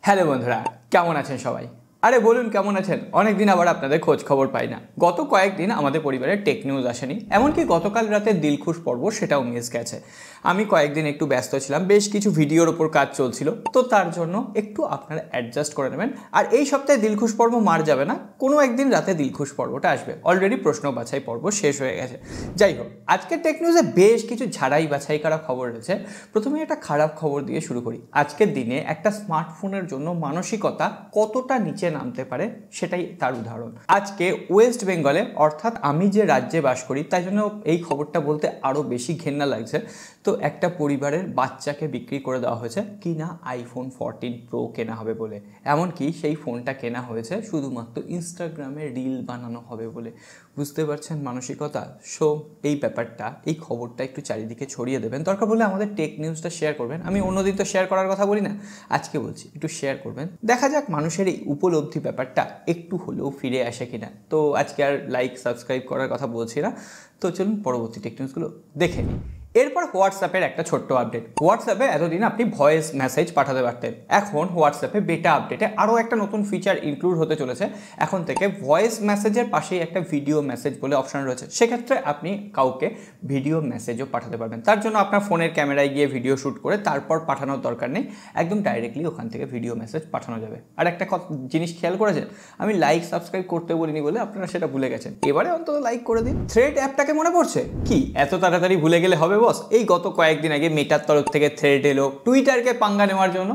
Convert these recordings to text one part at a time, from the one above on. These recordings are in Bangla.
হ্যালো বন্ধুরা, কেমন আছেন সবাই? আরে বলুন কেমন আছেন? অনেকদিন আবার আপনাদের খোঁজ খবর পাই না। গত কয়েকদিন আমাদের পরিবারে টেক নিউজ আসেনি, এমনকি গতকাল রাতে দিলখুশ পর্ব সেটাও মিস গেছে। আমি কয়েকদিন একটু ব্যস্ত ছিলাম, বেশ কিছু ভিডিওর ওপর কাজ চলছিল, তো তার জন্য একটু আপনারা অ্যাডজাস্ট করে নেবেন। আর এই সপ্তাহে দিলখুশ পর্ব মার যাবে না, কোনো একদিন রাতে দিলখুশ পর্বটা আসবে। অলরেডি প্রশ্ন বাছাই পর্ব শেষ হয়ে গেছে। যাই হোক, আজকের টেক নিউজে বেশ কিছু ঝাড়াই বাছাই করা খবর রয়েছে। প্রথমে একটা খারাপ খবর দিয়ে শুরু করি। আজকের দিনে একটা স্মার্টফোনের জন্য মানসিকতা কতটা নিচে নামতে পারে সেটাই তার উদাহরণ। আজকে ওয়েস্ট বেঙ্গলে, অর্থাৎ আমি যে রাজ্যে বাস করি তাই জন্য এই খবরটা বলতে আরও বেশি ঘেন্না লাগছে। তো একটা পরিবারের বাচ্চাকে বিক্রি করে দেওয়া হয়েছে কিনা আইফোন 14 প্রো কেনা হবে বলে। এমনকি সেই ফোনটা কেনা হয়েছে শুধুমাত্র ইনস্টাগ্রামে রিল বানানো হবে বলে। বুঝতে পারছেন মানসিকতা? সো এই ব্যাপারটা, এই খবরটা একটু চারিদিকে ছড়িয়ে দেবেন। দরকার বলে আমাদের টেক নিউজটা শেয়ার করবেন। আমি অন্যদিন তো শেয়ার করার কথা বলি না, আজকে বলছি একটু শেয়ার করবেন। দেখা যাক মানুষের এই উপলব্ধি ব্যাপারটা একটু হলেও ফিরে আসে কিনা। তো আজকে আর লাইক সাবস্ক্রাইব করার কথা বলছি না। তো চলুন পরবর্তী টেক নিউজগুলো দেখে নিই। এরপর হোয়াটসঅ্যাপের একটা ছোট্ট আপডেট। হোয়াটসঅ্যাপে এতদিন আপনি ভয়েস মেসেজ পাঠাতে পারতেন, এখন হোয়াটসঅ্যাপে বেটা আপডেটে আরও একটা নতুন ফিচার ইনক্লুড হতে চলেছে। এখন থেকে ভয়েস মেসেজের পাশেই একটা ভিডিও মেসেজ বলে অপশন রয়েছে। সেক্ষেত্রে আপনি কাউকে ভিডিও মেসেজও পাঠাতে পারবেন। তার জন্য আপনার ফোনের ক্যামেরায় গিয়ে ভিডিও শ্যুট করে তারপর পাঠানোর দরকার নেই, একদম ডাইরেক্টলি ওখান থেকে ভিডিও মেসেজ পাঠানো যাবে। আর একটা জিনিস খেয়াল করেছেন, আমি লাইক সাবস্ক্রাইব করতে বলিনি বলে আপনারা সেটা ভুলে গেছেন। এবারে অন্তত লাইক করে দিন। থ্রেড অ্যাপটাকে মনে পড়ছে কি? এত তাড়াতাড়ি ভুলে গেলে হবে বস? এই গত কয়েকদিন আগে মেটার তরফ থেকে থ্রেড এলো টুইটারকে পাঙ্গা নেওয়ার জন্য।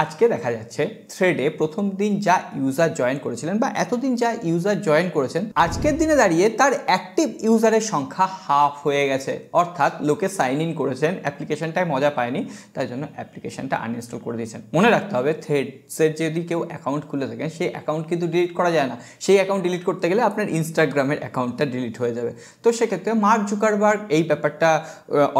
আজকে দেখা যাচ্ছে থ্রেডে প্রথম দিন যা ইউজার জয়েন করেছিলেন বা এতদিন যা ইউজার জয়েন করেছেন, আজকের দিনে দাঁড়িয়ে তার অ্যাক্টিভ ইউজারের সংখ্যা হাফ হয়ে গেছে। অর্থাৎ লোকে সাইন ইন করেছেন, অ্যাপ্লিকেশনটায় মজা পায়নি, তাই জন্য অ্যাপ্লিকেশনটা আনইনস্টল করে দিয়েছেন। মনে রাখতে হবে, থ্রেডসের যদি কেউ অ্যাকাউন্ট খুলে থাকেন সেই অ্যাকাউন্ট কিন্তু ডিলিট করা যায় না। সেই অ্যাকাউন্ট ডিলিট করতে গেলে আপনার ইনস্টাগ্রামের অ্যাকাউন্টটা ডিলিট হয়ে যাবে। তো সেক্ষেত্রে মার্ক জুকারবার্গ এই ব্যাপারটা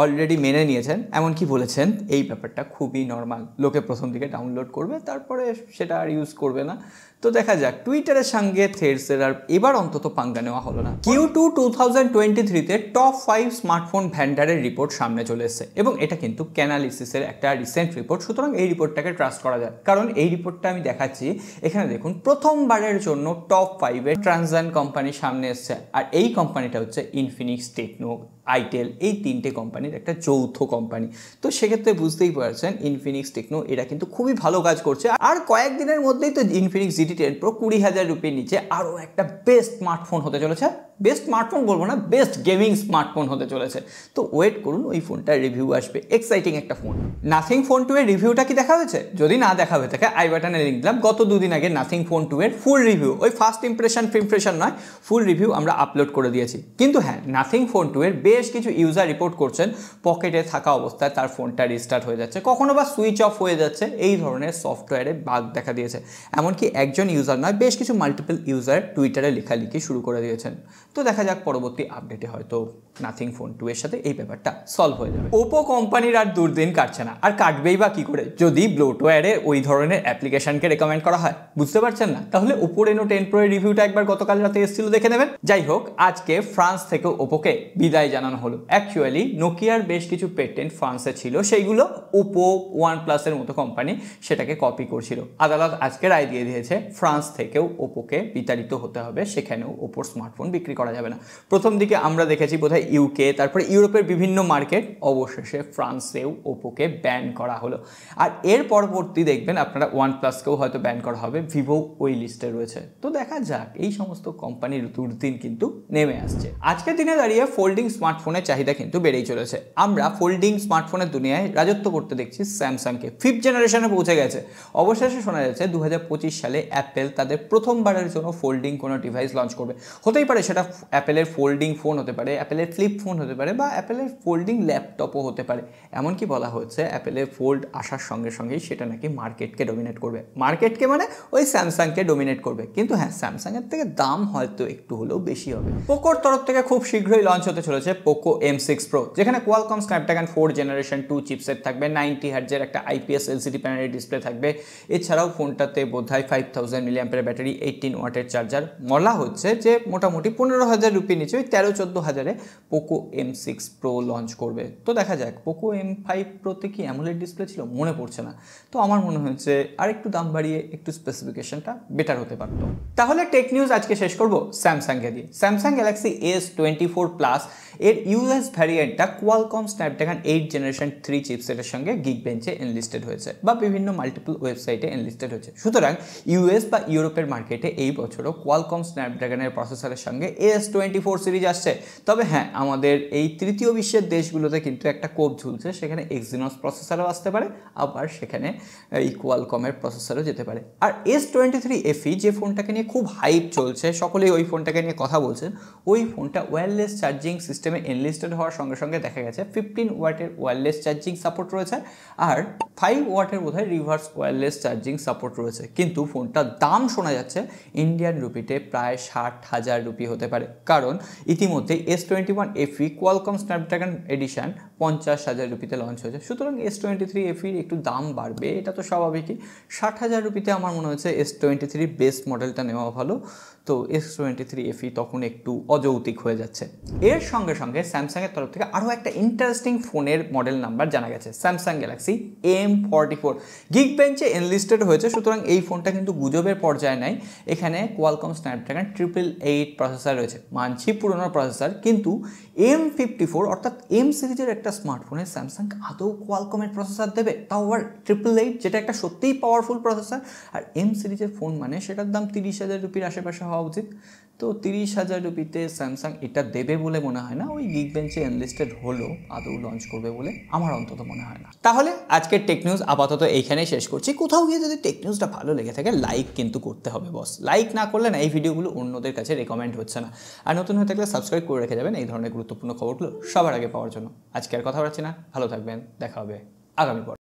অলরেডি মেনে নিয়েছেন, এমনকি বলেছেন এই ব্যাপারটা খুবই নর্মাল। লোকে প্রথম দিকে ডাউনলোড করবে, তারপরে সেটা আর ইউজ করবে না। তো দেখা যাক, টুইটারের সঙ্গে থ্রেডসের আর এবার অন্তত পাঙ্গা নেওয়া হলো না। Q2 2023-তে টপ 5 স্মার্টফোন ভ্যান্ডারের রিপোর্ট সামনে চলে এসেছে এবং এটা কিন্তু ক্যানালিসিসের একটা রিসেন্ট রিপোর্ট। সুতরাং এই রিপোর্টটাকে ট্রাস্ট করা যায়, কারণ এই রিপোর্টটা আমি দেখাচ্ছি এখানে। দেখুন, প্রথমবারের জন্য টপ 5-এ ট্রানজান কোম্পানি সামনে এসছে। আর এই কোম্পানিটা হচ্ছে ইনফিনিক্স, টেকনো, আইটেল, এই তিনটে কোম্পানির একটা যৌথ কোম্পানি। তো সেক্ষেত্রে বুঝতেই পারছেন ইনফিনিক্স, টেকনো এরা কিন্তু খুবই ভালো কাজ করছে। আর কয়েকদিনের মধ্যেই তো ইনফিনিক্স GT 10 Pro 20,000 রুপির নিচে আরও একটা বেস্ট স্মার্টফোন হতে চলেছে। বেস্ট স্মার্টফোন বলবো না, বেস্ট গেমিং স্মার্টফোন হতে চলেছে। তো ওয়েট করুন, ওই ফোনটার রিভিউ আসবে। এক্সাইটিং একটা ফোন। নাথিং ফোন 2 এর রিভিউটা কি দেখা হয়েছে? যদি না দেখা হয়ে থাকে আই বাটনে লিঙ্ক দিলাম। গত দুদিন আগে নাথিং ফোন 2 এর ফুল রিভিউ, ওই ফার্স্ট ইমপ্রেশন নয়, ফুল রিভিউ আমরা আপলোড করে দিয়েছি। কিন্তু হ্যাঁ, নাথিং ফোন 2 এর বেশ কিছু ইউজার রিপোর্ট করছেন পকেটে থাকা অবস্থায় তার ফোনটা রিস্টার্ট হয়ে যাচ্ছে, কখনো বা সুইচ অফ হয়ে যাচ্ছে। এই ধরনের সফটওয়্যারে বাগ দেখা দিয়েছে। এমনকি একজন ইউজার নয়, বেশ কিছু মাল্টিপল ইউজার টুইটারে লেখালেখি শুরু করে দিয়েছেন। তো দেখা যাক পরবর্তী আপডেটে হয়তো নাথিং ফোন 2 এর সাথে এই ব্যাপারটা সলভ হয়ে যাবে। ওপো কোম্পানির আর দুর্দিন কাটছে না, আর কাটবেই বা কি করে যদি ব্লোটওয়্যারে ওই ধরনের অ্যাপ্লিকেশনকে রেকমেন্ড করা হয়। বুঝতে পারছেন না? তাহলে ওপো রেনো 10 Pro এর রিভিউটা একবার গতকাল রাতে এসেছিল, দেখে নেবেন। যাই হোক, আজকে ফ্রান্স থেকে ওপোকে বিদায় জানানো হলো। অ্যাকচুয়ালি নোকিয়ার বেশ কিছু পেটেন্ট ফ্রান্সে ছিল, সেইগুলো ওপো, ওয়ানপ্লাসের মতো কোম্পানি সেটাকে কপি করছিল। আদালত আজকে রায় দিয়ে দিয়েছে ফ্রান্স থেকেও ওপোকে বিতাড়িত হতে হবে, সেখানেও ওপোর স্মার্টফোন বিক্রি করা যাবে না। প্রথম দিকে আমরা দেখেছি বোধহয় ইউকে, তারপরে ইউরোপের বিভিন্ন মার্কেট, অবশেষে ফ্রান্সেও ওপোকে ব্যান করা হলো। আর এর পরবর্তী দেখবেন আপনারা ওয়ানপ্লাসকেও হয়তো ব্যান করা হবে, ভিভো ওই লিস্টে রয়েছে। তো দেখা যাক, এই সমস্ত কোম্পানির দুর্দিন কিন্তু নেমে আসছে। আজকের দিনে দাঁড়িয়ে ফোল্ডিং স্মার্টফোনের চাহিদা কিন্তু বেড়েই চলেছে। আমরা ফোল্ডিং স্মার্টফোনের দুনিয়ায় রাজত্ব করতে দেখছি স্যামসাংকে। 5th জেনারেশনে পৌঁছে গেছে। অবশেষে শোনা যাচ্ছে 2025 সালে অ্যাপেল তাদের প্রথমবারের জন্য ফোল্ডিং কোনো ডিভাইস লঞ্চ করবে। হতেই পারে সেটা অ্যাপেলের ফোল্ডিং ফোন হতে পারে, অ্যাপেলের ফ্লিপ ফোন হতে পারে, বা অ্যাপেলের ফোল্ডিং ল্যাপটপও হতে পারে। এমনকি বলা হচ্ছে অ্যাপেলের ফোল্ড আসার সঙ্গে সঙ্গেই সেটা নাকি মার্কেটকে ডমিনেট করবে। মার্কেটকে মানে ওই স্যামসাংকে ডমিনেট করবে। কিন্তু হ্যাঁ, স্যামসাংয়ের থেকে দাম হয়তো একটু হলেও বেশি হবে। পোকোর তরফ থেকে খুব শীঘ্রই লঞ্চ হতে চলেছে পোকো M6 Pro, যেখানে কোয়ালকম স্ন্যাপড্রাগন 4 জেনারেশন 2 চিপসেট থাকবে, 90 হার্টজের একটা IPS LCD প্যানেলের ডিসপ্লে থাকবে। এছাড়াও ফোনটাতে বোধহয় 5000 mAh ব্যাটারি, 18 ওয়াটের চার্জার। বলা হচ্ছে যে মোটামুটি 15 15,000 রুপি নিচে ওই 13-14,000 পোকো M6 প্রো লঞ্চ করবে। তো দেখা যাক। পোকো M5 প্রোতে কি অ্যামোলেড ডিসপ্লে ছিল মনে পড়ছে না, তো আমার মনে হয়েছে আর একটু দাম বাড়িয়ে একটু স্পেসিফিকেশনটা বেটার হতে পারত। তাহলে টেক নিউজ আজকে শেষ করব স্যামসাংকে দিয়ে। স্যামসাং গ্যালাক্সি S24 প্লাস এর ইউএস ভ্যারিয়েন্টটা কোয়ালকম স্ন্যাপড্রাগন 8 জেনারেশন 3 চিপসেটের সঙ্গে গিগবেঞ্চে এনলিস্টেড হয়েছে বা বিভিন্ন মাল্টিপল ওয়েবসাইটে এনলিস্টেড হয়েছে। সুতরাং ইউএস বা ইউরোপের মার্কেটে এই বছরও কোয়ালকম স্ন্যাপড্রাগনের প্রসেসরের সঙ্গে S24 সিরিজ আসছে। তবে হ্যাঁ, আমাদের এই তৃতীয় বিশ্বের দেশগুলোতে কিন্তু একটা কোপ ঝুলছে, সেখানে এক্সিনস প্রসেসরও আসতে পারে, আবার সেখানে এই কোয়ালকমের প্রসেসরও যেতে পারে। আর S23 FE যে ফোনটাকে নিয়ে খুব হাইপ চলছে, সকলেই ওই ফোনটাকে নিয়ে কথা বলছেন, ওই ফোনটা ওয়্যারলেস চার্জিং সিস্টেমে এনলিস্টেড হওয়ার সঙ্গে সঙ্গে দেখা গেছে 15 ওয়াটের ওয়্যারলেস চার্জিং সাপোর্ট রয়েছে আর 5 ওয়াটের বোধহয় রিভার্স ওয়্যারলেস চার্জিং সাপোর্ট রয়েছে। কিন্তু ফোনটার দাম শোনা যাচ্ছে ইন্ডিয়ান রুপিতে প্রায় 60,000 রুপি হতে পারে, কারণ ইতিমধ্যে S21 FE Qualcomm Snapdragon edition 50,000 রুপিতে লঞ্চ হয়েছে। সুতরাং S23 FE একটু দাম বাড়বে, এটা তো স্বাভাবিকই। 60,000 রুপিতে আমার মনে হচ্ছে S23 বেস মডেলটা নেওয়া ভালো। তো S23 FE তখন একটু অযৌক্তিক হয়ে যাচ্ছে। এর সঙ্গে সঙ্গে স্যামসাংয়ের তরফ থেকে আরও একটা ইন্টারেস্টিং ফোনের মডেল নাম্বার জানা গেছে, স্যামসাং গ্যালাক্সি M44 গিগবেঞ্চে এনলিস্টেড হয়েছে। সুতরাং এই ফোনটা কিন্তু গুজবের পর্যায়ে নাই, এখানে কোয়ালকম স্ন্যাপড্রাগন 888 প্রসেসর রয়েছে। মানছি পুরনো প্রসেসর, কিন্তু M54 অর্থাৎ M সিরিজের একটা স্মার্টফোনে স্যামসাং আদৌ কোয়ালকমের প্রসেসর দেবে, তাও আবার 888, যেটা একটা সত্যিই পাওয়ারফুল প্রসেসর। আর M সিরিজের ফোন মানে সেটার দাম 30,000 রুপির আশেপাশে হওয়া উচিত। তো 30,000 রুপিতে স্যামসাং এটা দেবে বলে মনে হয় না। ওই গিগবেঞ্চে এনলিস্টেড হলো, আদৌ লঞ্চ করবে বলে আমার অন্তত মনে হয় না। তাহলে আজকের টেক নিউজ আপাতত এইখানেই শেষ করছি। কোথাও গিয়ে যদি টেক নিউজটা ভালো লেগে থাকে লাইক কিন্তু করতে হবে বস। লাইক না করলে না এই ভিডিওগুলো অন্যদের কাছে রেকমেন্ড হচ্ছে না। আর নতুন হয়ে থাকলে সাবস্ক্রাইব করে রেখে যাবেন এই ধরনের গুরুত্বপূর্ণ খবরগুলো সবার আগে পাওয়ার জন্য। আজকে আর কথা বলছি না, ভালো থাকবেন, দেখা হবে আগামী পর।